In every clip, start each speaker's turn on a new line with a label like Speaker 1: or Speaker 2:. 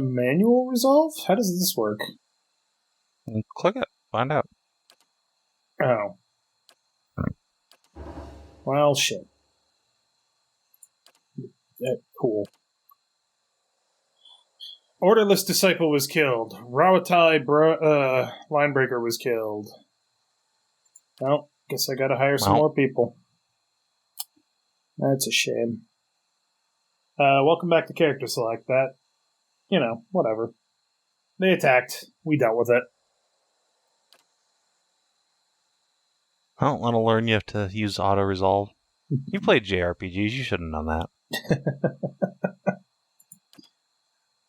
Speaker 1: Manual resolve? How does this work?
Speaker 2: Click it. Find out.
Speaker 1: Oh. Well, shit. Cool. Orderless Disciple was killed. Rawatai Linebreaker was killed. Well, guess I gotta hire some more people. That's a shame. Welcome back to CharacterSelect. That, whatever. They attacked. We dealt with it.
Speaker 2: I don't want to learn you have to use auto-resolve. You played JRPGs, you should have known that.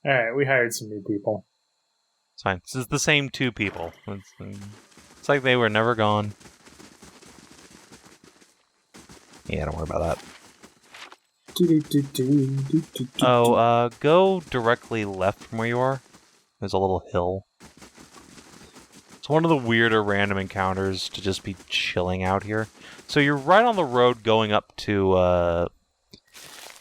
Speaker 1: Alright, we hired some new people.
Speaker 2: It's fine. This is the same two people. It's like they were never gone. Yeah, don't worry about that. Go directly left from where you are. There's a little hill. It's one of the weirder random encounters to just be chilling out here. So you're right on the road going up to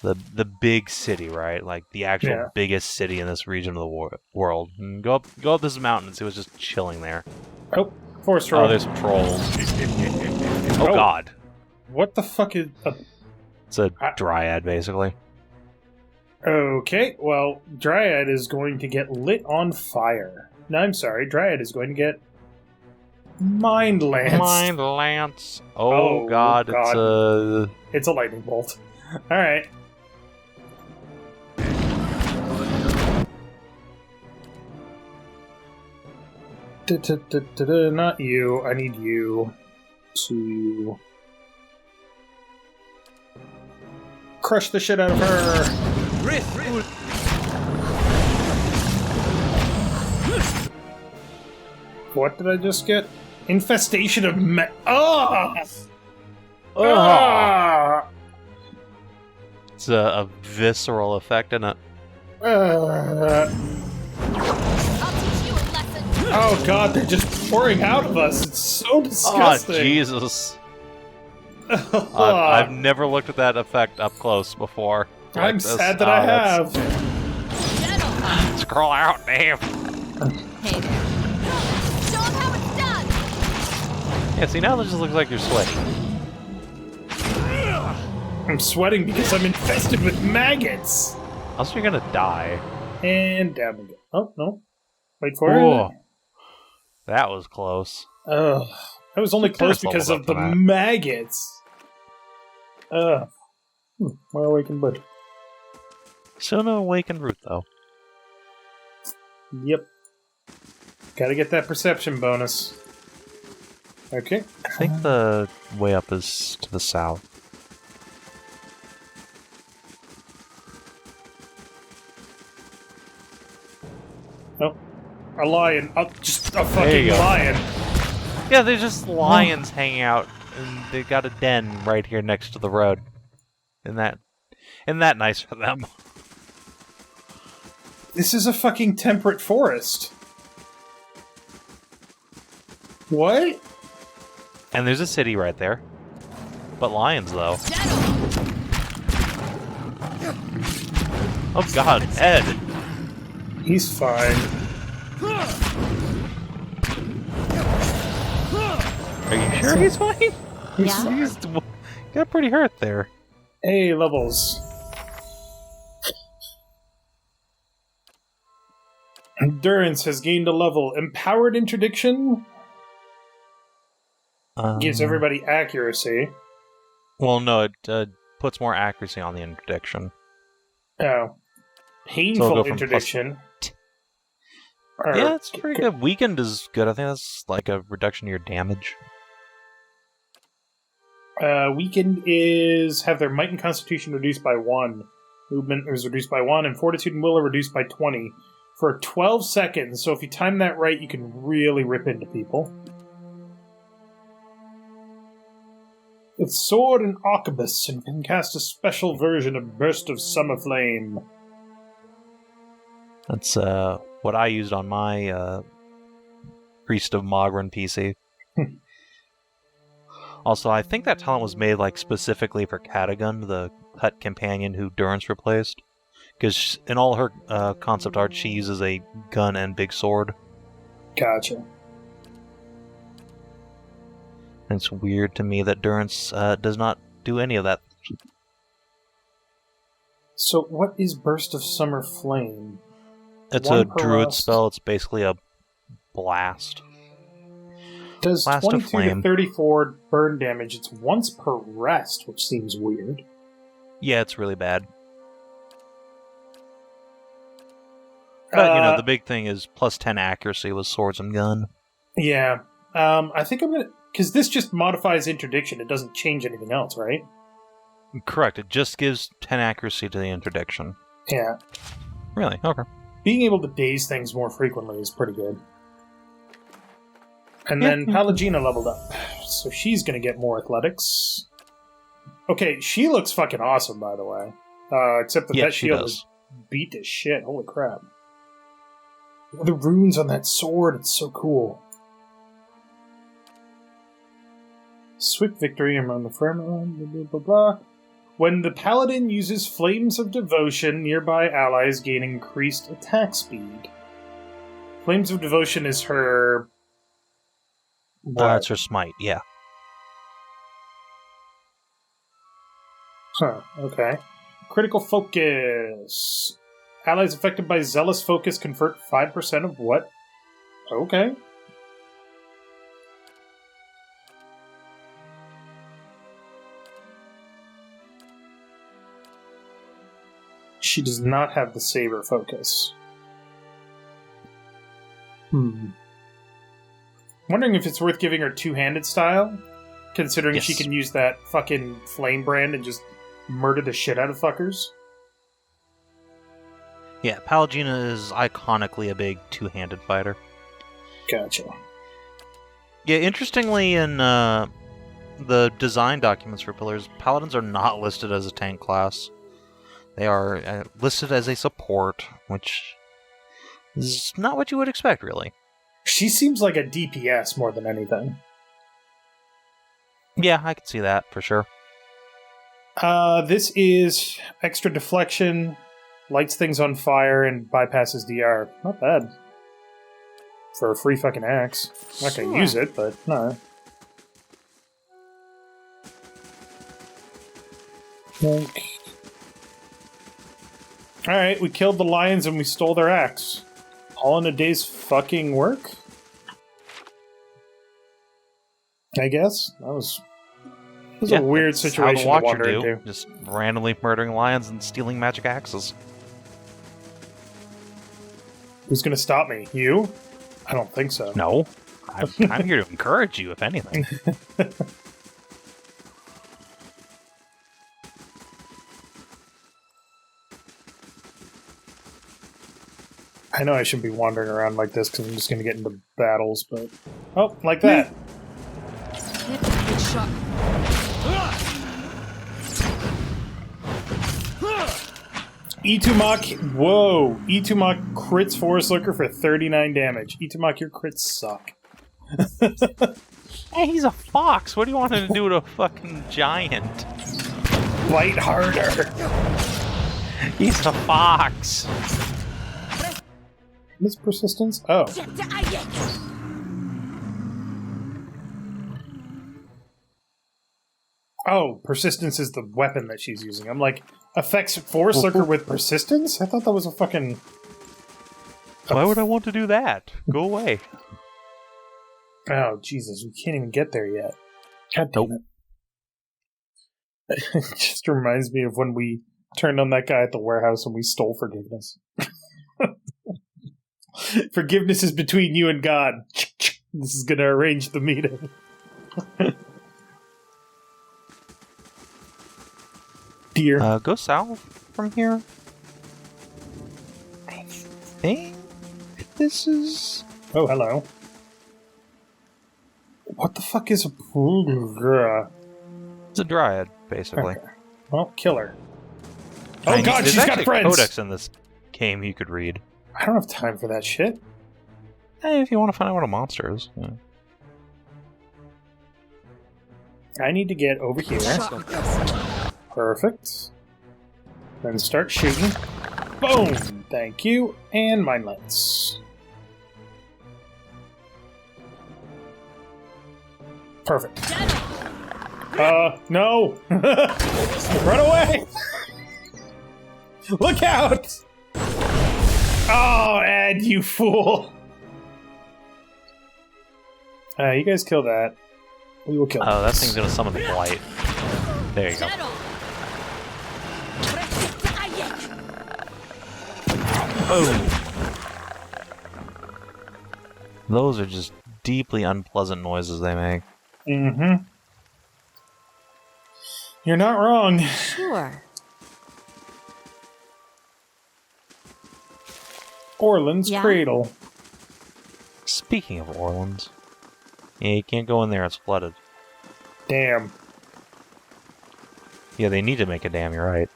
Speaker 2: the big city, right? Like the actual biggest city in this region of the world. And go up this mountain and see what's just chilling there.
Speaker 1: Oh, forest road.
Speaker 2: Oh, there's some trolls. Oh god.
Speaker 1: What the fuck is...
Speaker 2: It's a dryad, basically.
Speaker 1: Okay, well, Dryad is going to get lit on fire. No, I'm sorry, Dryad is going to get Mind Lance.
Speaker 2: Mind Lance. Oh god,
Speaker 1: it's a lightning bolt. Alright. Not you. I need you to crush the shit out of her. What did I just get? Infestation of
Speaker 2: It's a visceral effect, isn't it?
Speaker 1: Oh god, they're just pouring out of us. It's so disgusting.
Speaker 2: Oh, Jesus. I've never looked at that effect up close before.
Speaker 1: I'm sad that I have.
Speaker 2: Scroll out, damn.
Speaker 3: Hey there. Show them how it's done.
Speaker 2: Yeah, see, now it just looks like you're sweating.
Speaker 1: I'm sweating because I'm infested with maggots.
Speaker 2: Also, you're gonna die.
Speaker 1: And down we go. Oh, no. Wait for it.
Speaker 2: That was close.
Speaker 1: That was only close because of the maggots. More awakened bird.
Speaker 2: Still no awakened root, though.
Speaker 1: Yep. Gotta get that perception bonus. Okay.
Speaker 2: I think the way up is to the south.
Speaker 1: Oh. A lion. Oh, just a fucking lion.
Speaker 2: Yeah, there's just lions hanging out, and they got a den right here next to the road. Isn't that nice for them?
Speaker 1: This is a fucking temperate forest. What?
Speaker 2: And there's a city right there. But lions, though. Oh god, Ed!
Speaker 1: He's fine.
Speaker 2: Are you sure he's fine?
Speaker 3: Yeah.
Speaker 2: He's got pretty hurt there.
Speaker 1: Hey, levels. Endurance has gained a level. Empowered Interdiction gives everybody accuracy.
Speaker 2: Well, no, it puts more accuracy on the interdiction.
Speaker 1: Oh. Painful Interdiction.
Speaker 2: Yeah, it's pretty good. Weakened is good. I think that's like a reduction to your damage.
Speaker 1: Weakened is have their might and constitution reduced by 1. Movement is reduced by 1, and fortitude and will are reduced by 20. For 12 seconds, so if you time that right, you can really rip into people. It's Sword and Arquebus, and can cast a special version of Burst of Summer Flame.
Speaker 2: That's what I used on my Priest of Mogren PC. Also, I think that talent was made like specifically for Catagun, the Hut companion who Durance replaced. Because in all her concept art, she uses a gun and big sword.
Speaker 1: Gotcha.
Speaker 2: And it's weird to me that Durance does not do any of that.
Speaker 1: So what is Burst of Summer Flame?
Speaker 2: It's
Speaker 1: One
Speaker 2: a
Speaker 1: per
Speaker 2: druid
Speaker 1: rest.
Speaker 2: spell. It's basically a blast.
Speaker 1: Does
Speaker 2: Blast of
Speaker 1: 22 to
Speaker 2: flame.
Speaker 1: 34 burn damage. It's once per rest, which seems weird.
Speaker 2: Yeah, it's really bad. But, the big thing is plus 10 accuracy with swords and gun.
Speaker 1: Yeah. I think I'm going to... Because this just modifies interdiction. It doesn't change anything else, right?
Speaker 2: Correct. It just gives 10 accuracy to the interdiction.
Speaker 1: Yeah.
Speaker 2: Really? Okay.
Speaker 1: Being able to daze things more frequently is pretty good. And then Pallegina leveled up. So she's going to get more athletics. Okay, she looks fucking awesome, by the way. Except that
Speaker 2: she
Speaker 1: shield
Speaker 2: does.
Speaker 1: is beat to shit. Holy crap. The runes on that sword, it's so cool. Swift victory among the firm. Blah, blah, blah, blah. When the paladin uses Flames of Devotion, nearby allies gain increased attack speed. Flames of Devotion is her...
Speaker 2: It's her smite, yeah.
Speaker 1: Huh, okay. Critical Focus. Allies affected by Zealous Focus convert 5% of what? Okay. She does not have the Saber Focus. Wondering if it's worth giving her two-handed style, considering
Speaker 2: Yes.
Speaker 1: she can use that fucking flame brand and just murder the shit out of fuckers.
Speaker 2: Yeah, Pallegina is iconically a big two-handed fighter.
Speaker 1: Gotcha.
Speaker 2: Yeah, interestingly, in the design documents for Pillars, Paladins are not listed as a tank class. They are listed as a support, which is not what you would expect, really.
Speaker 1: She seems like a DPS more than anything.
Speaker 2: Yeah, I can see that, for sure.
Speaker 1: This is extra deflection, lights things on fire, and bypasses DR. Not bad. For a free fucking axe. Not gonna use it, but no. Alright, we killed the lions and we stole their axe. All in a day's fucking work? I guess. That was a weird
Speaker 2: that's
Speaker 1: situation
Speaker 2: how
Speaker 1: to
Speaker 2: the Watcher
Speaker 1: wander
Speaker 2: do.
Speaker 1: into.
Speaker 2: Just randomly murdering lions and stealing magic axes.
Speaker 1: Who's gonna stop me? You? I don't think so.
Speaker 2: No. I'm here to encourage you, if anything.
Speaker 1: I know I shouldn't be wandering around like this because I'm just gonna get into battles, but... Oh, like that!
Speaker 3: Good shot.
Speaker 1: Itumak, whoa! Itumak crits Forest Lurker for 39 damage. Itumak, your crits suck.
Speaker 2: Hey, he's a fox. What do you want him to do to a fucking giant?
Speaker 1: Bite harder!
Speaker 2: He's a fox.
Speaker 1: Miss Persistence? Oh. Oh, Persistence is the weapon that she's using. I'm like, affects Forest Lurker with Persistence? I thought that was a fucking...
Speaker 2: Why would I want to do that? Go away.
Speaker 1: Oh, Jesus, we can't even get there yet. God damn it. It just reminds me of when we turned on that guy at the warehouse and we stole forgiveness. Forgiveness is between you and God. This is going to arrange the meeting. Deer.
Speaker 2: Go south from here. I think this is...
Speaker 1: Oh, hello. What the fuck is a...
Speaker 2: It's a dryad, basically.
Speaker 1: Okay. Well, kill her.
Speaker 2: I
Speaker 1: Oh
Speaker 2: mean,
Speaker 1: god,
Speaker 2: there's
Speaker 1: she's got
Speaker 2: actually a
Speaker 1: friends!
Speaker 2: codex in this game you could read.
Speaker 1: I don't have time for that shit.
Speaker 2: Hey, if you want to find out what a monster is. Yeah.
Speaker 1: I need to get over here. Perfect. Then start shooting. Boom! Thank you. And Mind Lance. Perfect. No! Run away! Look out! Oh, Ed, you fool! You guys kill that. We will kill
Speaker 2: Oh, that
Speaker 1: this.
Speaker 2: thing's gonna summon the blight. There you go. Boom! Those are just deeply unpleasant noises they make.
Speaker 1: Mm-hmm. You're not wrong.
Speaker 3: Sure.
Speaker 1: Orland's
Speaker 3: Yeah?
Speaker 1: Cradle.
Speaker 2: Speaking of Orleans, yeah, you can't go in there, it's flooded.
Speaker 1: Damn.
Speaker 2: Yeah, they need to make a dam, you're right.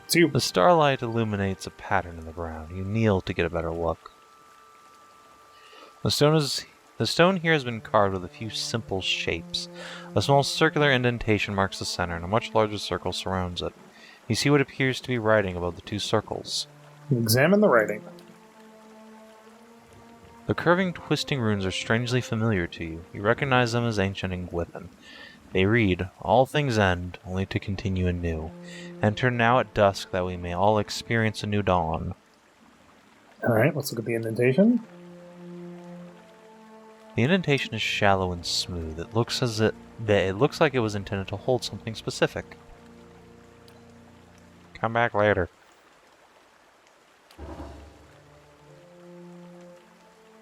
Speaker 1: It's you.
Speaker 2: The starlight illuminates a pattern in the ground. You kneel to get a better look. The stone here has been carved with a few simple shapes. A small circular indentation marks the center, and a much larger circle surrounds it. You see what appears to be writing above the two circles.
Speaker 1: Examine the writing.
Speaker 2: The curving, twisting runes are strangely familiar to you. You recognize them as ancient Ingwithan. They read, "All things end, only to continue anew. Enter now at dusk, that we may all experience a new dawn."
Speaker 1: Alright, let's look at the indentation.
Speaker 2: The indentation is shallow and smooth. It looks like it was intended to hold something specific. Come back later.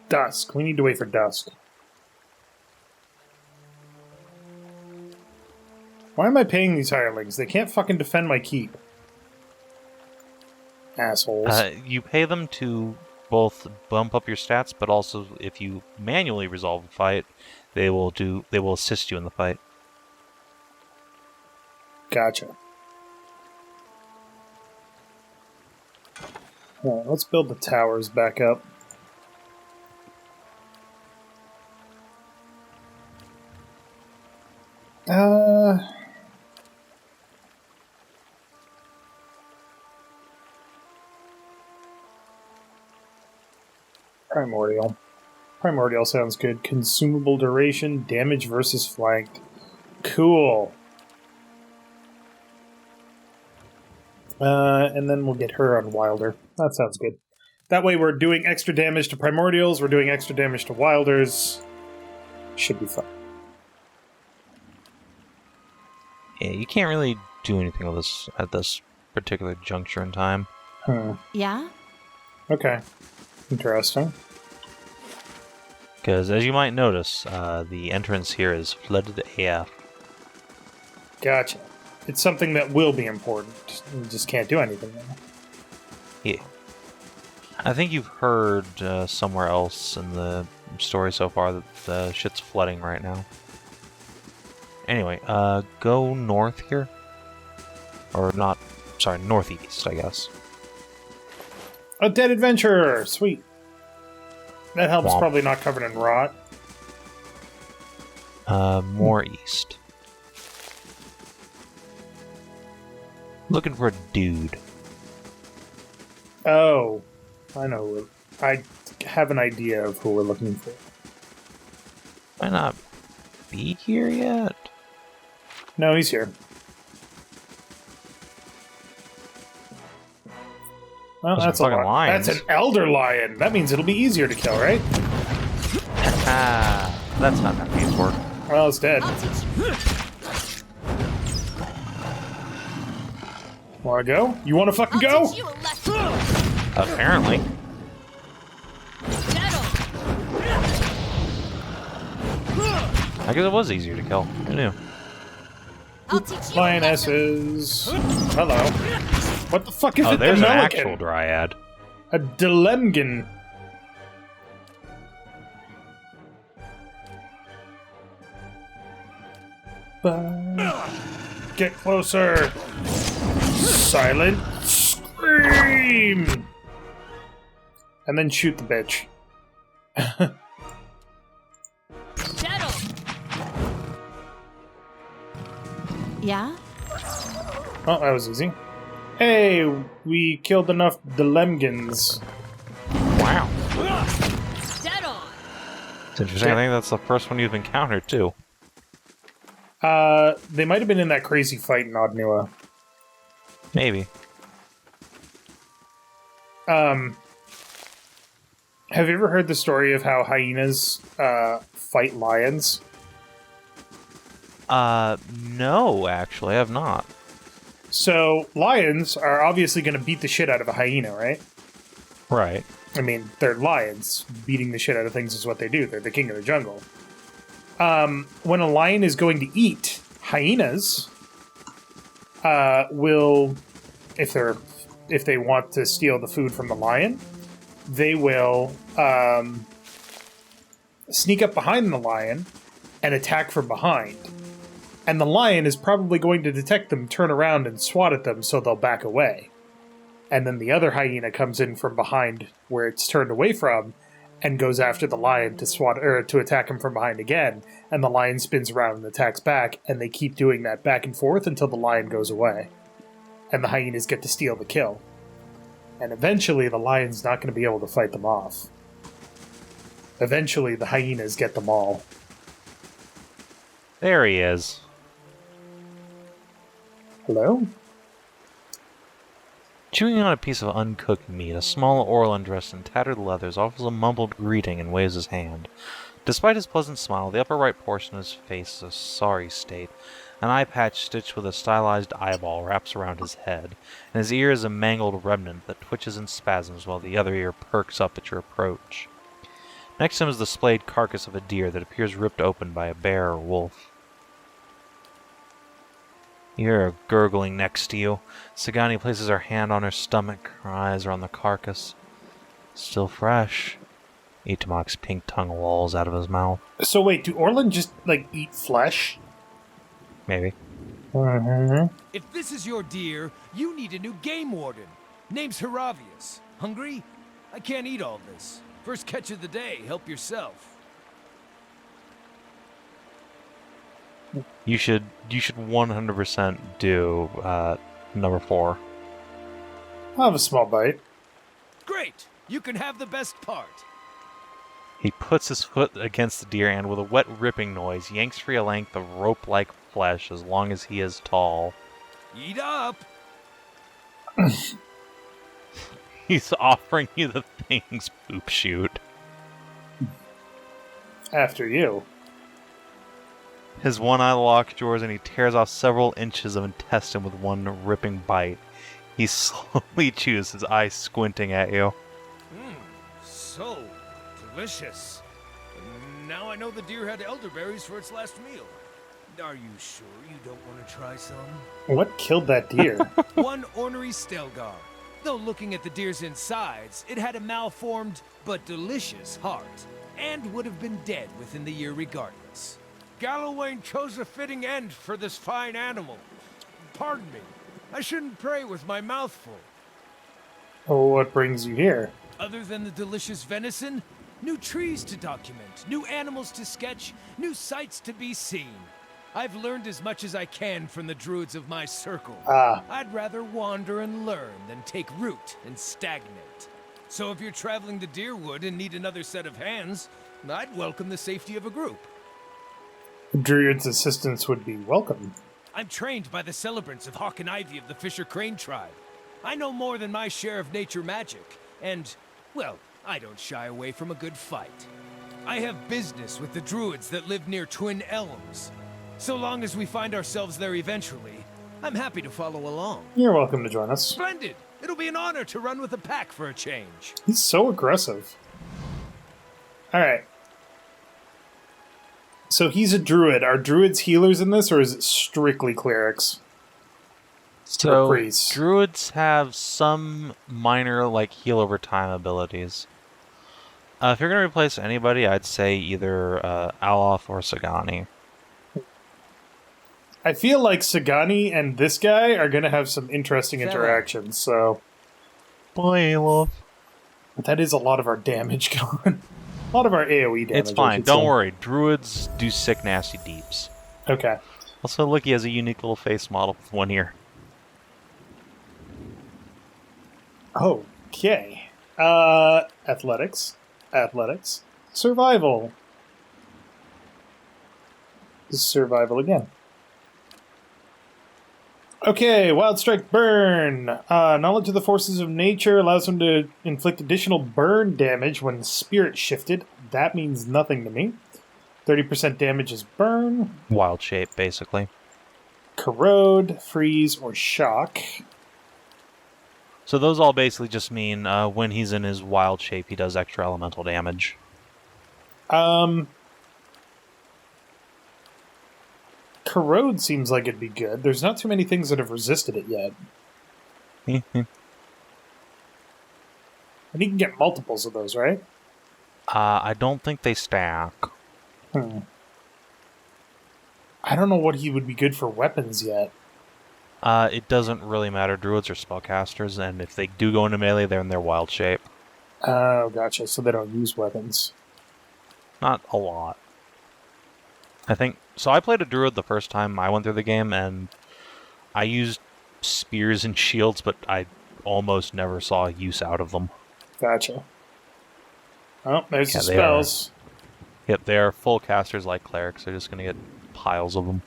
Speaker 1: Dusk. We need to wait for dusk. Why am I paying these hirelings? They can't fucking defend my keep. Assholes.
Speaker 2: You pay them to both bump up your stats, but also if you manually resolve a fight, they will assist you in the fight.
Speaker 1: Gotcha. Alright, let's build the towers back up. Primordial. Primordial sounds good. Consumable duration, damage versus flanked. Cool. And then we'll get her on Wilder. That sounds good. That way we're doing extra damage to Primordials, we're doing extra damage to Wilders. Should be fun.
Speaker 2: Yeah, you can't really do anything with this at this particular juncture in time.
Speaker 3: Yeah?
Speaker 1: Okay. Interesting.
Speaker 2: Because, as you might notice, the entrance here is flooded AF.
Speaker 1: Gotcha. It's something that will be important. You just can't do anything now.
Speaker 2: Yeah. I think you've heard somewhere else in the story so far that the shit's flooding right now. Anyway, go north here. Or not, sorry, northeast, I guess.
Speaker 1: A dead adventurer! Sweet. That helps
Speaker 2: Womp.
Speaker 1: probably not covered in rot.
Speaker 2: More east. Looking for a dude.
Speaker 1: Oh. I know. I have an idea of who we're looking for.
Speaker 2: Might not be here yet.
Speaker 1: No, he's here. Well,
Speaker 2: Those
Speaker 1: that's
Speaker 2: are
Speaker 1: a
Speaker 2: fucking lions.
Speaker 1: That's an elder lion. That means it'll be easier to kill, right?
Speaker 2: That's not how these work.
Speaker 1: Well, it's dead.
Speaker 3: I'll teach you.
Speaker 1: Wanna go? You wanna fucking
Speaker 3: I'll
Speaker 1: go?
Speaker 3: teach you a lesson.
Speaker 2: Apparently.
Speaker 3: Settle.
Speaker 2: I guess it was easier to kill. Who knew?
Speaker 3: I'll teach you a lesson.
Speaker 1: Lionesses. Hello. What the fuck is
Speaker 2: Oh,
Speaker 1: it?
Speaker 2: there's
Speaker 1: The
Speaker 2: an
Speaker 1: Melican?
Speaker 2: actual dryad.
Speaker 1: A Delemgan. Get closer. Silent scream. And then shoot the bitch.
Speaker 3: Settle. Yeah?
Speaker 1: Oh, that was easy. Hey, we killed enough Delemgans.
Speaker 2: Wow.
Speaker 3: Dead on.
Speaker 2: It's interesting. I think that's the first one you've encountered, too.
Speaker 1: They might have been in that crazy fight in Odnua.
Speaker 2: Maybe.
Speaker 1: Have you ever heard the story of how hyenas fight lions?
Speaker 2: No, actually, I have not.
Speaker 1: So, lions are obviously going to beat the shit out of a hyena, right?
Speaker 2: Right.
Speaker 1: I mean, they're lions. Beating the shit out of things is what they do. They're the king of the jungle. When a lion is going to eat, hyenas will, if they want to steal the food from the lion, they will sneak up behind the lion and attack from behind. And the lion is probably going to detect them, turn around, and swat at them, so they'll back away. And then the other hyena comes in from behind where it's turned away from, and goes after the lion to attack him from behind again. And the lion spins around and attacks back, and they keep doing that back and forth until the lion goes away. And the hyenas get to steal the kill. And eventually the lion's not going to be able to fight them off. Eventually the hyenas get them all.
Speaker 2: There he is.
Speaker 1: Hello?
Speaker 2: Chewing on a piece of uncooked meat, a small Orlan dressed in tattered leathers offers a mumbled greeting and waves his hand. Despite his pleasant smile, the upper right portion of his face is a sorry state. An eye patch stitched with a stylized eyeball wraps around his head, and his ear is a mangled remnant that twitches in spasms while the other ear perks up at your approach. Next to him is the splayed carcass of a deer that appears ripped open by a bear or wolf. You hear a gurgling next to you. Sagani places her hand on her stomach. Her eyes are on the carcass. Still fresh. Itamok's pink tongue lolls out of his mouth.
Speaker 1: So wait, do Orlan just, eat flesh?
Speaker 2: Maybe.
Speaker 1: Mm-hmm.
Speaker 4: If this is your deer, you need a new game warden. Name's Haravius. Hungry? I can't eat all this. First catch of the day, help yourself.
Speaker 2: You should 100% do number 4.
Speaker 1: I'll have a small bite.
Speaker 4: Great! You can have the best part.
Speaker 2: He puts his foot against the deer and, with a wet ripping noise, yanks free a length of rope-like flesh as long as he is tall.
Speaker 4: Eat up!
Speaker 2: He's offering you the thing's poop chute.
Speaker 1: After you.
Speaker 2: His one eye locks yours and he tears off several inches of intestine with one ripping bite. He slowly chews, his eyes squinting at you.
Speaker 4: So delicious. Now I know the deer had elderberries for its last meal. Are you sure you don't want to try some?
Speaker 1: What killed that deer?
Speaker 4: One ornery Stelgar. Though looking at the deer's insides, it had a malformed but delicious heart, and would have been dead within the year regardless. Gallowayne chose a fitting end for this fine animal. Pardon me, I shouldn't pray with my mouth full.
Speaker 1: Oh, what brings you here?
Speaker 4: Other than the delicious venison, new trees to document, new animals to sketch, new sights to be seen. I've learned as much as I can from the druids of my circle. I'd rather wander and learn than take root and stagnate. So if you're traveling to Deerwood and need another set of hands, I'd welcome the safety of a group.
Speaker 1: Druid's assistance would be welcome.
Speaker 4: I'm trained by the celebrants of Hawk and Ivy of the Fisher Crane tribe. I know more than my share of nature magic, and, well, I don't shy away from a good fight. I have business with the druids that live near Twin Elms. So long as we find ourselves there eventually, I'm happy to follow along.
Speaker 1: You're welcome to join us.
Speaker 4: Splendid! It'll be an honor to run with a pack for a change.
Speaker 1: He's so aggressive. Alright. So he's a druid. Are druids healers in this, or is it strictly clerics?
Speaker 2: So,
Speaker 1: Or priests?
Speaker 2: druids have some minor, heal over time abilities. If you're going to replace anybody, I'd say either Alof or Sagani.
Speaker 1: I feel like Sagani and this guy are going to have some interesting interactions, so...
Speaker 2: Boy, Alof.
Speaker 1: But that is a lot of our damage going. A lot of our AoE damage.
Speaker 2: It's fine. Don't worry. Druids do sick, nasty deeps.
Speaker 1: Okay.
Speaker 2: Also, look, he has a unique little face model with one ear.
Speaker 1: Okay. Athletics. Athletics. Survival. Survival again. Okay, Wild Strike Burn. Knowledge of the forces of nature allows him to inflict additional burn damage when spirit shifted. That means nothing to me. 30% damage is burn.
Speaker 2: Wild shape, basically.
Speaker 1: Corrode, freeze, or shock.
Speaker 2: So those all basically just mean when he's in his wild shape, he does extra elemental damage.
Speaker 1: Corrode seems like it'd be good. There's not too many things that have resisted it yet. And you can get multiples of those, right?
Speaker 2: I don't think they stack.
Speaker 1: I don't know what he would be good for weapons yet.
Speaker 2: It doesn't really matter. Druids are spellcasters, and if they do go into melee, they're in their wild shape.
Speaker 1: Oh, gotcha. So they don't use weapons.
Speaker 2: Not a lot. I think... So I played a Druid the first time I went through the game, and I used spears and shields, but I almost never saw use out of them.
Speaker 1: Gotcha. Oh, there's the spells.
Speaker 2: Yep, they are full casters like clerics. They're just going to get piles of them.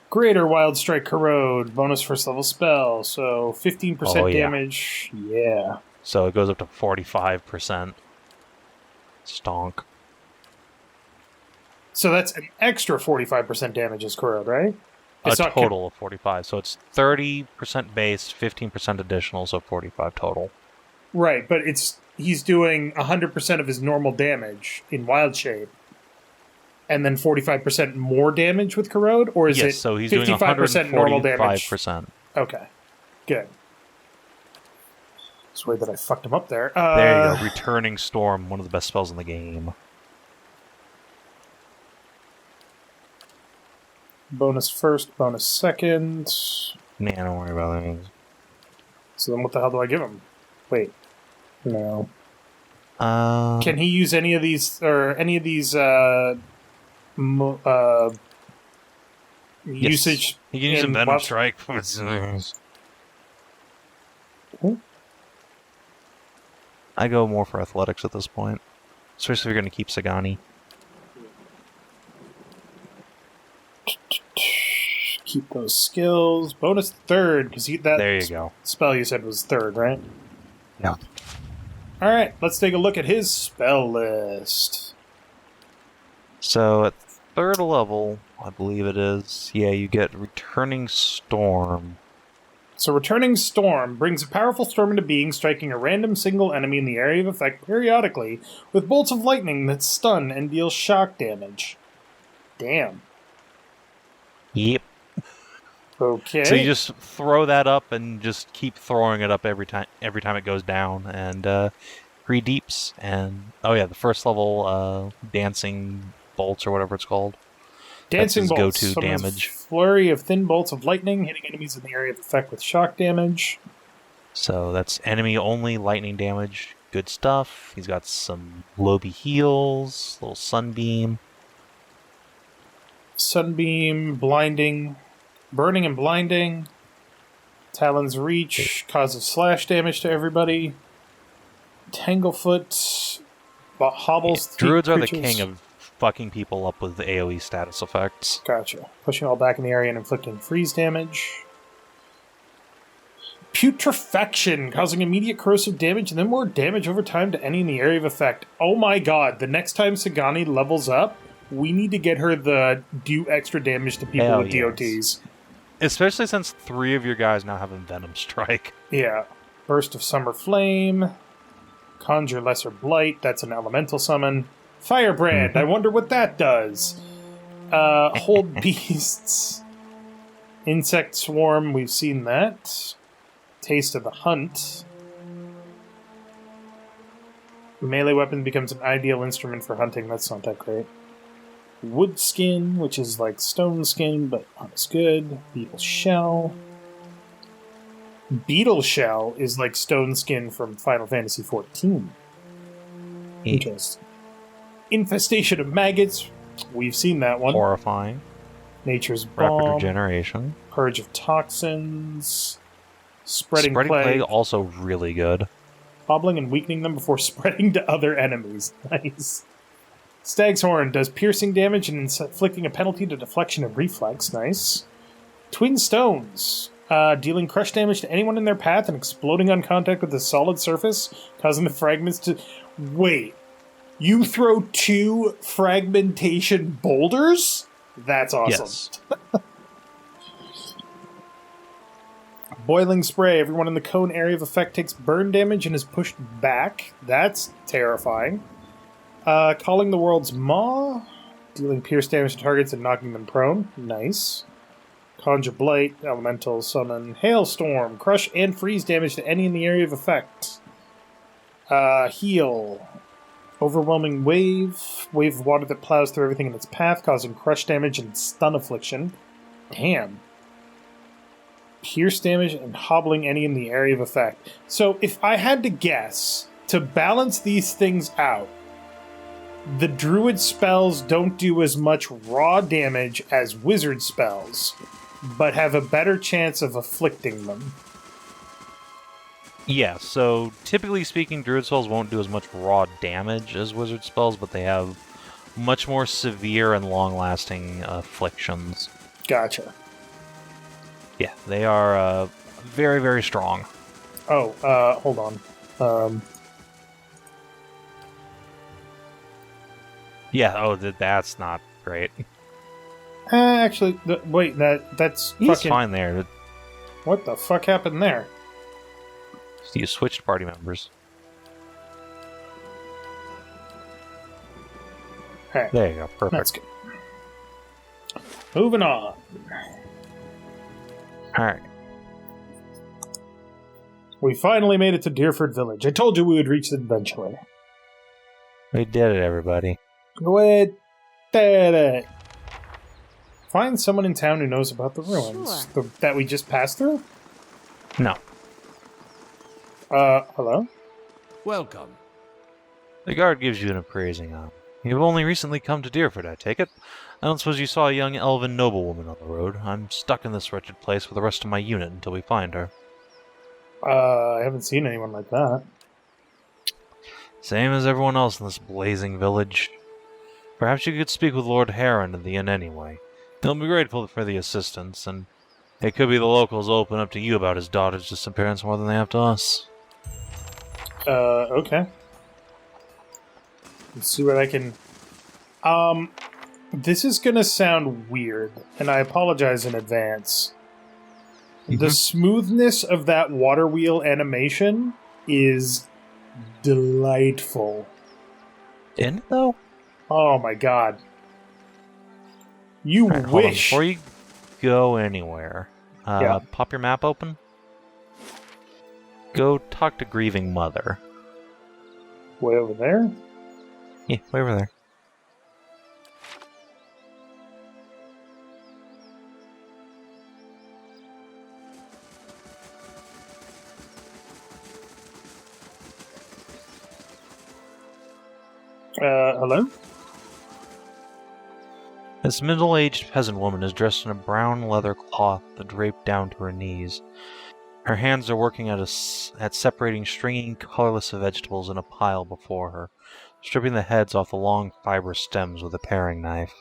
Speaker 1: Greater Wild Strike Corrode. Bonus first level spell. So 15% damage. Yeah.
Speaker 2: So it goes up to 45%. Stonk.
Speaker 1: So that's an extra 45% damage as Corrode, right?
Speaker 2: A total of 45. So it's 30% base, 15% additional, so 45 total.
Speaker 1: Right, but he's doing 100% of his normal damage in wild shape, and then 45% more damage with Corrode, or is it
Speaker 2: so he's
Speaker 1: 55%
Speaker 2: doing
Speaker 1: normal damage?
Speaker 2: 145%.
Speaker 1: Okay, good. It's weird that I fucked him up there.
Speaker 2: There you go. Returning Storm, one of the best spells in the game.
Speaker 1: Bonus first, bonus second.
Speaker 2: Nah, don't worry about that.
Speaker 1: So then what the hell do I give him? Wait. No.
Speaker 2: Can
Speaker 1: he use any of these, or any of these, usage?
Speaker 2: He can use a Venom Strike. I go more for athletics at this point. Especially if you're going to keep Sagani.
Speaker 1: Keep those skills. Bonus third, because
Speaker 2: there you go.
Speaker 1: Spell you said was third, right?
Speaker 2: Yeah.
Speaker 1: Alright, let's take a look at his spell list.
Speaker 2: So at third level, I believe it is, you get Returning Storm.
Speaker 1: So Returning Storm brings a powerful storm into being, striking a random single enemy in the area of effect periodically with bolts of lightning that stun and deal shock damage. Damn.
Speaker 2: Yep.
Speaker 1: Okay.
Speaker 2: So you just throw that up and just keep throwing it up every time it goes down, and 3 deeps, and the first level dancing bolts or whatever it's called.
Speaker 1: Dancing bolts.
Speaker 2: Go-to damage.
Speaker 1: Flurry of thin bolts of lightning hitting enemies in the area of effect with shock damage.
Speaker 2: So that's enemy only lightning damage. Good stuff. He's got some Lobi heals, little sunbeam.
Speaker 1: Sunbeam, blinding, burning and blinding. Talon's reach causes slash damage to everybody. Tanglefoot hobbles.
Speaker 2: Druids are the king of fucking people up with the AoE status effects.
Speaker 1: Gotcha. Pushing all back in the area and inflicting freeze damage. Putrefaction, causing immediate corrosive damage and then more damage over time to any in the area of effect. Oh my god, the next time Sagani levels up, we need to get her the do extra damage to people with DOTs.
Speaker 2: Especially since 3 of your guys now have a Venom Strike.
Speaker 1: Yeah. Burst of Summer Flame. Conjure Lesser Blight, that's an elemental summon. Firebrand, I wonder what that does. Hold Beasts. Insect Swarm, we've seen that. Taste of the Hunt. Melee weapon becomes an ideal instrument for hunting, that's not that great. Wood Skin, which is like stone skin, but not as good. Beetle Shell. Beetle Shell is like stone skin from Final Fantasy XIV. Interesting. Infestation of Maggots. We've seen that one.
Speaker 2: Horrifying.
Speaker 1: Nature's
Speaker 2: Rapid
Speaker 1: Bomb.
Speaker 2: regeneration.
Speaker 1: Purge of Toxins. Spreading
Speaker 2: Plague
Speaker 1: Plague.
Speaker 2: also really good.
Speaker 1: Hobbling and weakening them before spreading to other enemies. Nice. Stag's Horn does piercing damage and inflicting a penalty to deflection and reflex. Nice. Twin Stones. Dealing crush damage to anyone in their path and exploding on contact with a solid surface, causing the fragments to... Wait. You throw 2 fragmentation boulders? That's awesome.
Speaker 2: Yes.
Speaker 1: Boiling Spray. Everyone in the cone area of effect takes burn damage and is pushed back. That's terrifying. Calling the World's Maw. Dealing pierce damage to targets and knocking them prone. Nice. Conjure Blight. Elemental Summon. Hailstorm. Crush and freeze damage to any in the area of effect. Heal. Overwhelming Wave. Wave of water that plows through everything in its path, causing crush damage and stun affliction. Damn. Pierce damage and hobbling any in the area of effect. So if I had to guess, to balance these things out, the Druid spells don't do as much raw damage as Wizard spells, but have a better chance of afflicting them.
Speaker 2: Yeah, so typically speaking, Druid spells won't do as much raw damage as Wizard spells, but they have much more severe and long-lasting afflictions.
Speaker 1: Gotcha.
Speaker 2: Yeah, they are very, very strong.
Speaker 1: Oh, hold on.
Speaker 2: Yeah, oh, that's not great.
Speaker 1: Actually, wait, that's
Speaker 2: He's
Speaker 1: fucking...
Speaker 2: fine there.
Speaker 1: What the fuck happened there?
Speaker 2: You switched party members.
Speaker 1: Hey,
Speaker 2: There you go, perfect.
Speaker 1: that's good. Moving on.
Speaker 2: Alright.
Speaker 1: We finally made it to Deerford Village. I told you we would reach it eventually.
Speaker 2: We did it, everybody.
Speaker 1: We did it. Find someone in town who knows about the ruins that we just passed through?
Speaker 2: No.
Speaker 1: Hello?
Speaker 4: Welcome.
Speaker 2: The guard gives you an appraising on. You've only recently come to Deerford, I take it? I don't suppose you saw a young elven noblewoman on the road. I'm stuck in this wretched place with the rest of my unit until we find her.
Speaker 1: I haven't seen anyone like that.
Speaker 2: Same as everyone else in this blazing village. Perhaps you could speak with Lord Heron at the inn anyway. He'll be grateful for the assistance, and it could be the locals open up to you about his daughter's disappearance more than they have to us.
Speaker 1: Okay. Let's see what I can... This is gonna sound weird, and I apologize in advance. The smoothness of that water wheel animation is delightful.
Speaker 2: In it, though?
Speaker 1: Oh my god. You
Speaker 2: Right, hold on.
Speaker 1: wish...
Speaker 2: Before you go anywhere,
Speaker 1: Yeah.
Speaker 2: pop your map open. Go talk to Grieving Mother.
Speaker 1: Way over there?
Speaker 2: Yeah, way over there.
Speaker 1: Hello?
Speaker 2: This middle-aged peasant woman is dressed in a brown leather cloth that draped down to her knees. Her hands are working at separating stringy, colorless vegetables in a pile before her, stripping the heads off the long fibrous stems with a paring knife.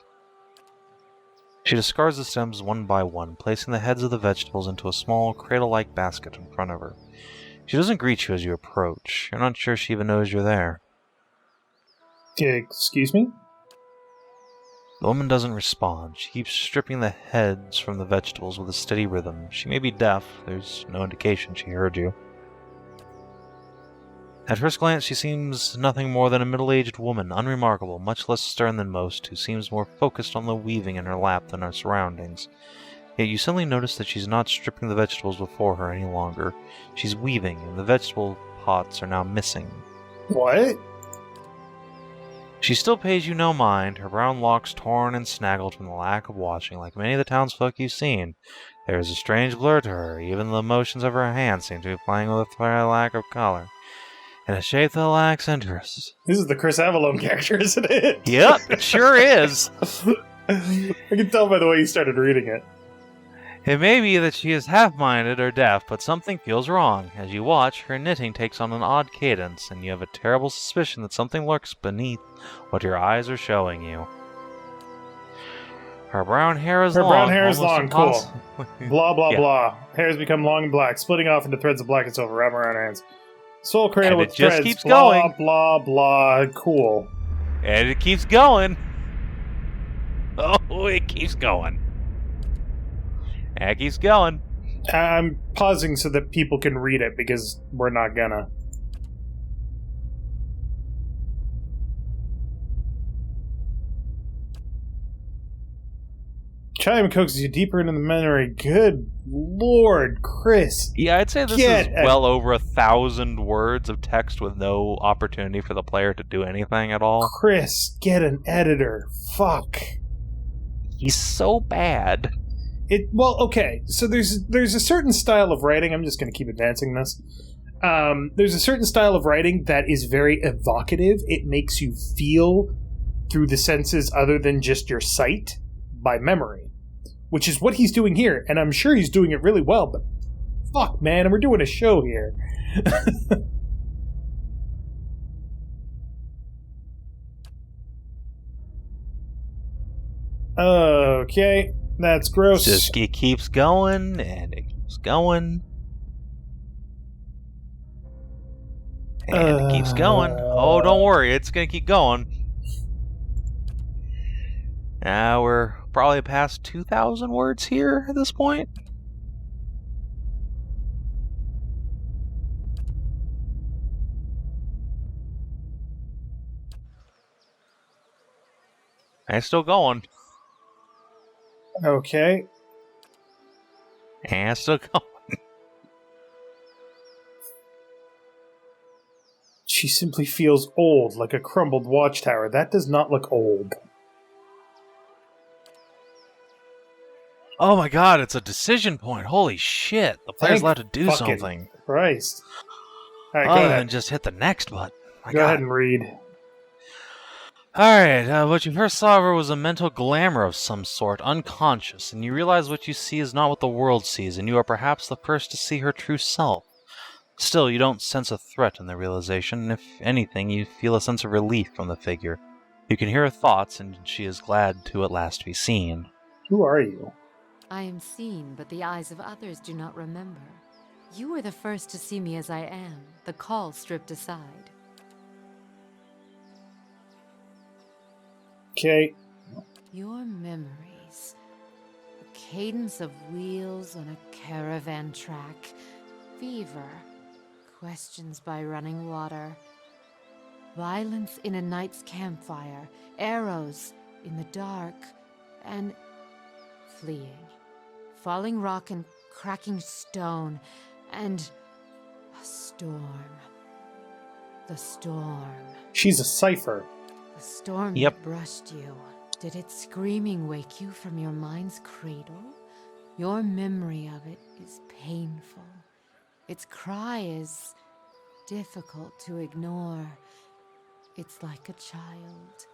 Speaker 2: She discards the stems one by one, placing the heads of the vegetables into a small, cradle-like basket in front of her. She doesn't greet you as you approach. You're not sure she even knows you're there.
Speaker 1: Excuse me?
Speaker 2: The woman doesn't respond. She keeps stripping the heads from the vegetables with a steady rhythm. She may be deaf. There's no indication she heard you. At first glance, she seems nothing more than a middle-aged woman, unremarkable, much less stern than most, who seems more focused on the weaving in her lap than her surroundings. Yet you suddenly notice that she's not stripping the vegetables before her any longer. She's weaving, and the vegetable pots are now missing.
Speaker 1: What?
Speaker 2: She still pays you no mind, her brown locks torn and snaggled from the lack of washing, like many of the townsfolk you've seen. There is a strange blur to her, even the motions of her hands seem to be playing with a lack of color. in a shape that lacks interest.
Speaker 1: This is the Chris Avalone character, isn't it?
Speaker 2: Yep, it sure is.
Speaker 1: I can tell by the way you started reading it.
Speaker 2: It may be that she is half-minded or deaf, but something feels wrong. As you watch, her knitting takes on an odd cadence, and you have a terrible suspicion that something lurks beneath what your eyes are showing you. Her brown hair is long.
Speaker 1: Her brown hair is long, cool. Blah, blah,
Speaker 2: Yeah.
Speaker 1: blah. Hair has become long and black, splitting off into threads of black and silver, wrapping around her hands. Soul cradle
Speaker 2: And
Speaker 1: with
Speaker 2: it just
Speaker 1: threads.
Speaker 2: keeps
Speaker 1: blah,
Speaker 2: going.
Speaker 1: blah, blah, cool.
Speaker 2: And it keeps going. Oh, it keeps going. And it keeps going.
Speaker 1: I'm pausing so that people can read it, because we're not gonna. Chime coaxes you deeper into the memory. Good Lord, Chris.
Speaker 2: Yeah, I'd say this
Speaker 1: Get
Speaker 2: is well over 1,000 words of text with no opportunity for the player to do anything at all.
Speaker 1: Chris, get an editor. Fuck.
Speaker 2: He's so bad.
Speaker 1: Well, okay. So there's a certain style of writing. I'm just going to keep advancing this. There's a certain style of writing that is very evocative. It makes you feel through the senses other than just your sight by memory, which is what he's doing here. And I'm sure he's doing it really well, but fuck, man, and we're doing a show here. Okay. That's gross.
Speaker 2: Just it keeps going, and it keeps going. And it keeps going. Oh, don't worry, it's going to keep going. Now we're probably past 2,000 words here at this point. And it's still going.
Speaker 1: Okay.
Speaker 2: And it's still going.
Speaker 1: She simply feels old, like a crumbled watchtower. That does not look old.
Speaker 2: Oh my god, it's a decision point. Holy shit. The player's
Speaker 1: Thank
Speaker 2: allowed to do
Speaker 1: fucking
Speaker 2: something.
Speaker 1: Christ. Alright, go
Speaker 2: Other
Speaker 1: ahead.
Speaker 2: than just hit the next button. My
Speaker 1: Go
Speaker 2: god.
Speaker 1: ahead and read.
Speaker 2: Alright, what you first saw of her was a mental glamour of some sort, unconscious, and you realize what you see is not what the world sees, and you are perhaps the first to see her true self. Still, you don't sense a threat in the realization, and if anything, you feel a sense of relief from the figure. You can hear her thoughts, and she is glad to at last be seen.
Speaker 1: Who are you?
Speaker 3: I am seen, but the eyes of others do not remember. You were the first to see me as I am, the call stripped aside.
Speaker 1: Okay.
Speaker 3: Your memories. The cadence of wheels on a caravan track. Fever. Questions by running water. Violence in a night's campfire. Arrows in the dark. And fleeing. Falling rock and cracking stone. And a storm. The storm.
Speaker 1: She's a Cypher.
Speaker 3: The storm
Speaker 2: Yep.
Speaker 3: that brushed you. Did its screaming wake you from your mind's cradle? Your memory of it is painful. Its cry is difficult to ignore. It's like a child.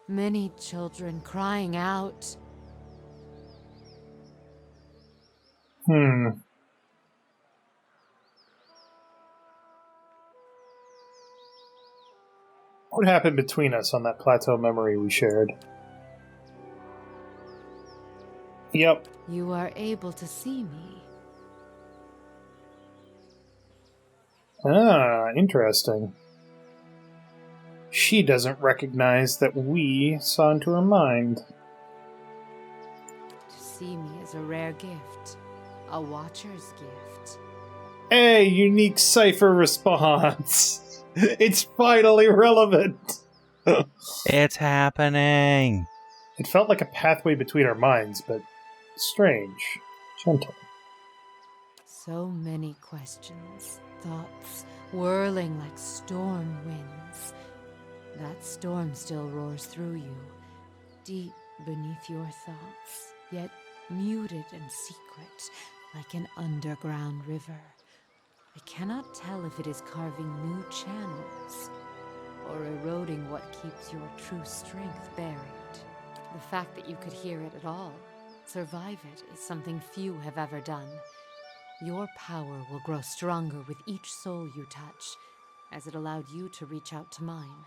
Speaker 3: Many children crying out.
Speaker 1: What happened between us on that plateau memory we shared? Yep.
Speaker 3: You are able to see me.
Speaker 1: Ah, interesting. She doesn't recognize that we saw into her mind.
Speaker 3: To see me is a rare gift. A watcher's gift.
Speaker 1: Hey, unique Cypher response. It's finally relevant.
Speaker 2: It's happening.
Speaker 1: It felt like a pathway between our minds, but strange. Gentle.
Speaker 3: So many questions, thoughts, whirling like storm winds. That storm still roars through you, deep beneath your thoughts, yet muted and secret, like an underground river. I cannot tell if it is carving new channels or eroding what keeps your true strength buried. The fact that you could hear it at all, survive it, is something few have ever done. Your power will grow stronger with each soul you touch, as it allowed you to reach out to mine.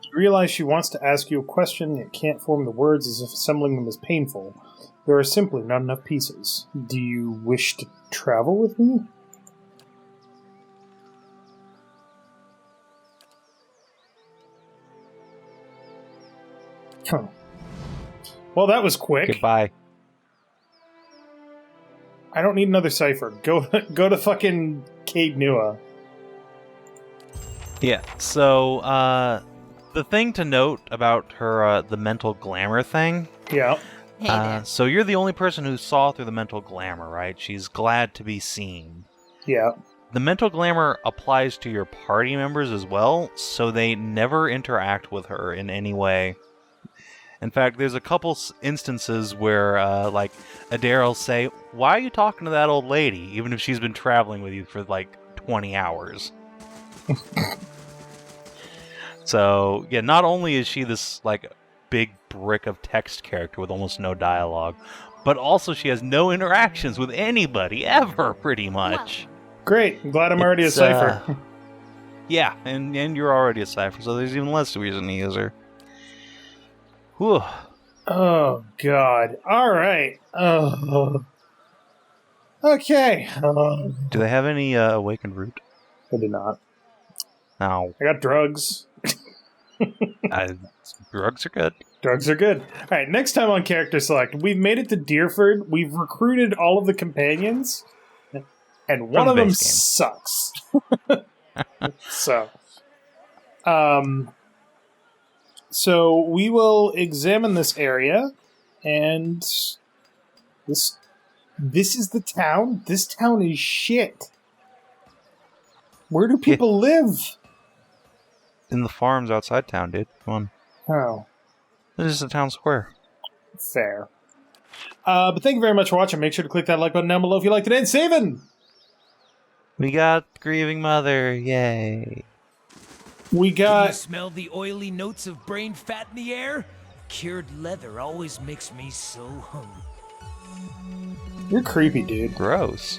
Speaker 1: You realize she wants to ask you a question, yet can't form the words as if assembling them is painful. There are simply not enough pieces. Do you wish to travel with me? Huh. Well, that was quick.
Speaker 2: Goodbye.
Speaker 1: I don't need another Cypher. Go to fucking Cade Nua.
Speaker 2: Yeah, so, the thing to note about her, the mental glamour thing...
Speaker 1: Yeah.
Speaker 2: So you're the only person who saw through the mental glamour, right? She's glad to be seen.
Speaker 1: Yeah.
Speaker 2: The mental glamour applies to your party members as well, so they never interact with her in any way. In fact, there's a couple instances where, like, Adair will say, "Why are you talking to that old lady?" even if she's been traveling with you for, like, 20 hours. So, yeah, not only is she this, like, big brick of text character with almost no dialogue, but also she has no interactions with anybody, ever, pretty much.
Speaker 1: Great. I'm glad I'm already a Cypher.
Speaker 2: Yeah, and you're already a Cypher, so there's even less reason to use her. Whew.
Speaker 1: Oh, God. All right. Oh. Okay.
Speaker 2: Do they have any Awakened Root?
Speaker 1: I do not.
Speaker 2: No.
Speaker 1: I got drugs.
Speaker 2: Drugs are good.
Speaker 1: Drugs are good. All right, next time on Character Select, we've made it to Deerford. We've recruited all of the companions, and one of them sucks. So we will examine this area, and this is the town. This town is shit. Where do people live?
Speaker 2: In the farms outside town, dude. Come on.
Speaker 1: Oh.
Speaker 2: This is a town square.
Speaker 1: Fair. But thank you very much for watching. Make sure to click that like button down below if you liked it. And Savin!
Speaker 2: We got Grieving Mother. Yay.
Speaker 1: We got...
Speaker 4: Can you smell the oily notes of brain fat in the air? Cured leather always makes me so hungry.
Speaker 1: You're creepy, dude.
Speaker 2: Gross.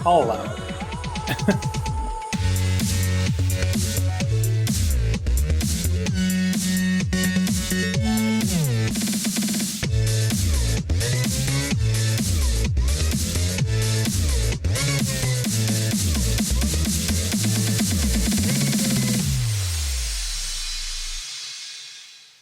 Speaker 1: I'll allow it.